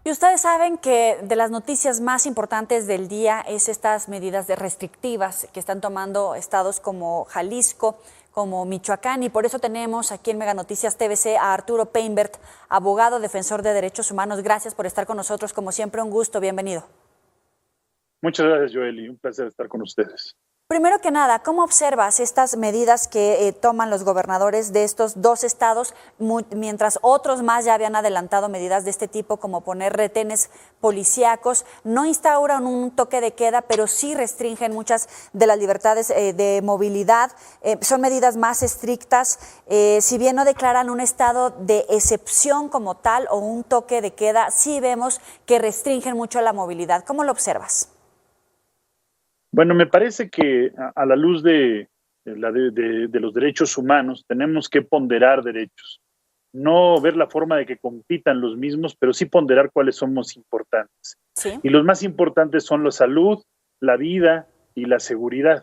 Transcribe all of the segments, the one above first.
Y ustedes saben que de las noticias más importantes del día es estas medidas restrictivas que están tomando estados como Jalisco, como Michoacán, y por eso tenemos aquí en Mega Noticias TVC a Arturo Peinbert, abogado defensor de derechos humanos. Gracias por estar con nosotros, como siempre, un gusto, bienvenido. Muchas gracias, Joely, un placer estar con ustedes. Primero que nada, ¿cómo observas estas medidas que toman los gobernadores de estos dos estados, mientras otros más ya habían adelantado medidas de este tipo, como poner retenes policíacos? No instauran un toque de queda, pero sí restringen muchas de las libertades de movilidad. Son medidas más estrictas. Si bien no declaran un estado de excepción como tal o un toque de queda, sí vemos que restringen mucho la movilidad. ¿Cómo lo observas? Bueno, me parece que a la luz de los derechos humanos tenemos que ponderar derechos, no ver la forma de que compitan los mismos, pero sí ponderar cuáles son más importantes. Sí. Y los más importantes son la salud, la vida y la seguridad.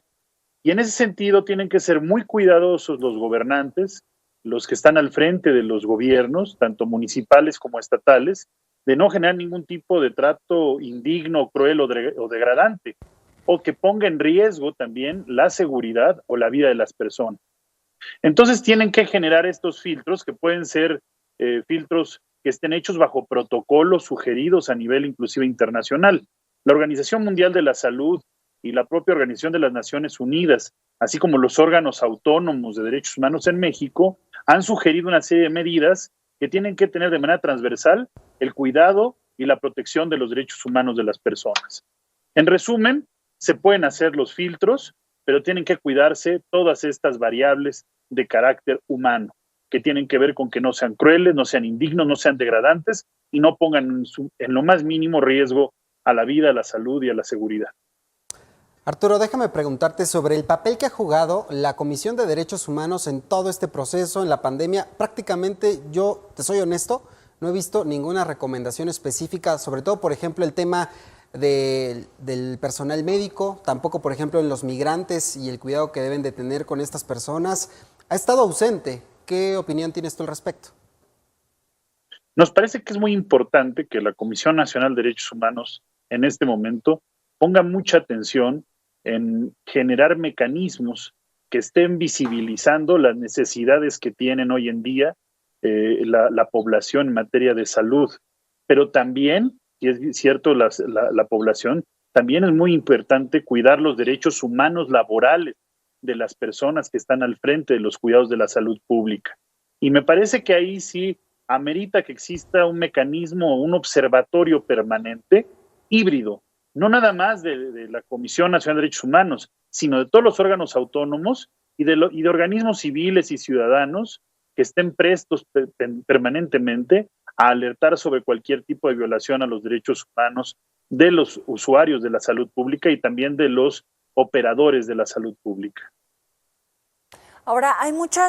Y en ese sentido tienen que ser muy cuidadosos los gobernantes, los que están al frente de los gobiernos, tanto municipales como estatales, de no generar ningún tipo de trato indigno, cruel o degradante, o que ponga en riesgo también la seguridad o la vida de las personas. Entonces tienen que generar estos filtros que pueden ser filtros que estén hechos bajo protocolos sugeridos a nivel inclusive internacional. La Organización Mundial de la Salud y la propia Organización de las Naciones Unidas, así como los órganos autónomos de derechos humanos en México, han sugerido una serie de medidas que tienen que tener de manera transversal el cuidado y la protección de los derechos humanos de las personas. En resumen, se pueden hacer los filtros, pero tienen que cuidarse todas estas variables de carácter humano, que tienen que ver con que no sean crueles, no sean indignos, no sean degradantes y no pongan en lo más mínimo riesgo a la vida, a la salud y a la seguridad. Arturo, déjame preguntarte sobre el papel que ha jugado la Comisión de Derechos Humanos en todo este proceso, en la pandemia. Prácticamente, yo te soy honesto, no he visto ninguna recomendación específica, sobre todo, por ejemplo, el tema del personal médico, tampoco, por ejemplo, en los migrantes y el cuidado que deben de tener con estas personas. Ha estado ausente. ¿Qué opinión tienes tú al respecto? Nos parece que es muy importante que la Comisión Nacional de Derechos Humanos en este momento ponga mucha atención en generar mecanismos que estén visibilizando las necesidades que tienen hoy en día la población en materia de salud, pero también, y es cierto, la población, también es muy importante cuidar los derechos humanos laborales de las personas que están al frente de los cuidados de la salud pública. Y me parece que ahí sí amerita que exista un mecanismo, un observatorio permanente, híbrido, no nada más de la Comisión Nacional de Derechos Humanos, sino de todos los órganos autónomos y de organismos civiles y ciudadanos que estén prestos permanentemente a alertar sobre cualquier tipo de violación a los derechos humanos de los usuarios de la salud pública y también de los operadores de la salud pública. Ahora, hay mucha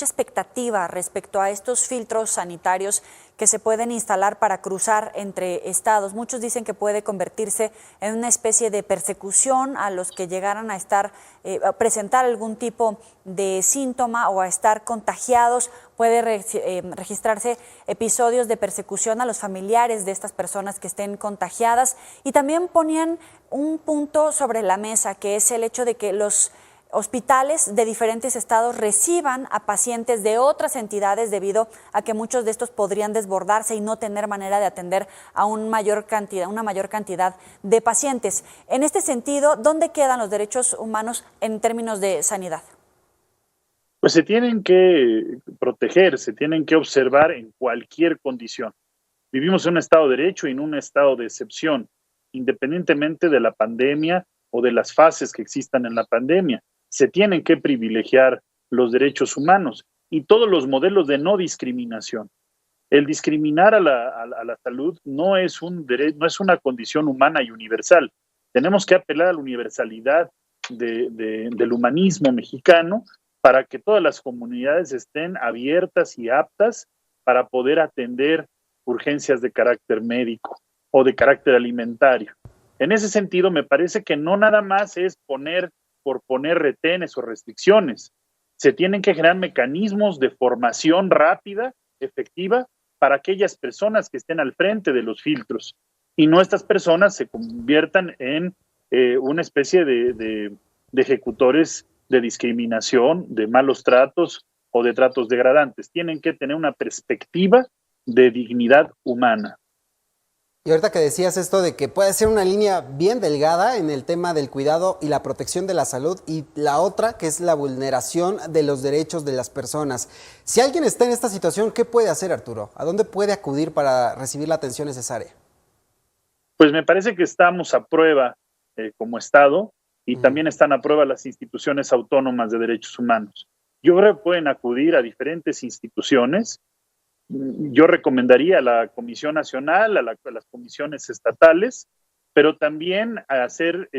expectativa respecto a estos filtros sanitarios que se pueden instalar para cruzar entre estados. Muchos dicen que puede convertirse en una especie de persecución a los que llegaran a a presentar algún tipo de síntoma o a estar contagiados. Puede registrarse episodios de persecución a los familiares de estas personas que estén contagiadas. Y también ponían un punto sobre la mesa, que es el hecho de que los hospitales de diferentes estados reciban a pacientes de otras entidades debido a que muchos de estos podrían desbordarse y no tener manera de atender a una mayor cantidad de pacientes. En este sentido, ¿dónde quedan los derechos humanos en términos de sanidad? Pues se tienen que proteger, se tienen que observar en cualquier condición. Vivimos en un estado de derecho y en un estado de excepción, independientemente de la pandemia o de las fases que existan en la pandemia. Se tienen que privilegiar los derechos humanos y todos los modelos de no discriminación. El discriminar a la salud no es una condición humana y universal. Tenemos que apelar a la universalidad del humanismo mexicano para que todas las comunidades estén abiertas y aptas para poder atender urgencias de carácter médico o de carácter alimentario. En ese sentido, me parece que no nada más es poner retenes o restricciones. Se tienen que generar mecanismos de formación rápida, efectiva, para aquellas personas que estén al frente de los filtros y no estas personas se conviertan en una especie de ejecutores de discriminación, de malos tratos o de tratos degradantes. Tienen que tener una perspectiva de dignidad humana. Y ahorita que decías esto de que puede ser una línea bien delgada en el tema del cuidado y la protección de la salud, y la otra que es la vulneración de los derechos de las personas. Si alguien está en esta situación, ¿qué puede hacer, Arturo? ¿A dónde puede acudir para recibir la atención necesaria? Pues me parece que estamos a prueba como Estado y también están a prueba las instituciones autónomas de derechos humanos. Yo creo que pueden acudir a diferentes instituciones. Yo recomendaría a la Comisión Nacional, a las comisiones estatales, pero también a hacer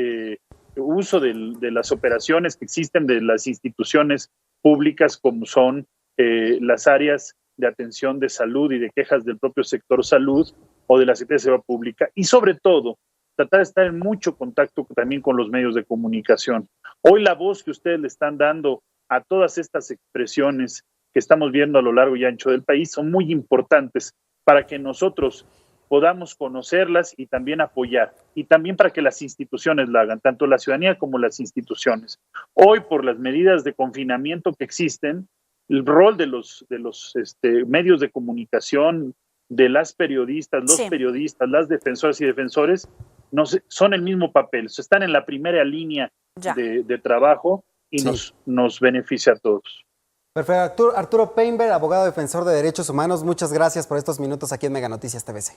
uso de las operaciones que existen de las instituciones públicas como son las áreas de atención de salud y de quejas del propio sector salud o de la Secretaría de Seguridad Pública y sobre todo tratar de estar en mucho contacto también con los medios de comunicación. Hoy la voz que ustedes le están dando a todas estas expresiones que estamos viendo a lo largo y ancho del país son muy importantes para que nosotros podamos conocerlas y también apoyar, y también para que las instituciones la hagan, tanto la ciudadanía como las instituciones. Hoy, por las medidas de confinamiento que existen, el rol de los medios de comunicación, de las periodistas, los periodistas, las defensoras y defensores, son el mismo papel, están en la primera línea de trabajo y nos beneficia a todos. Perfecto. Arturo Painberg, abogado defensor de derechos humanos, muchas gracias por estos minutos aquí en Mega Noticias TVC.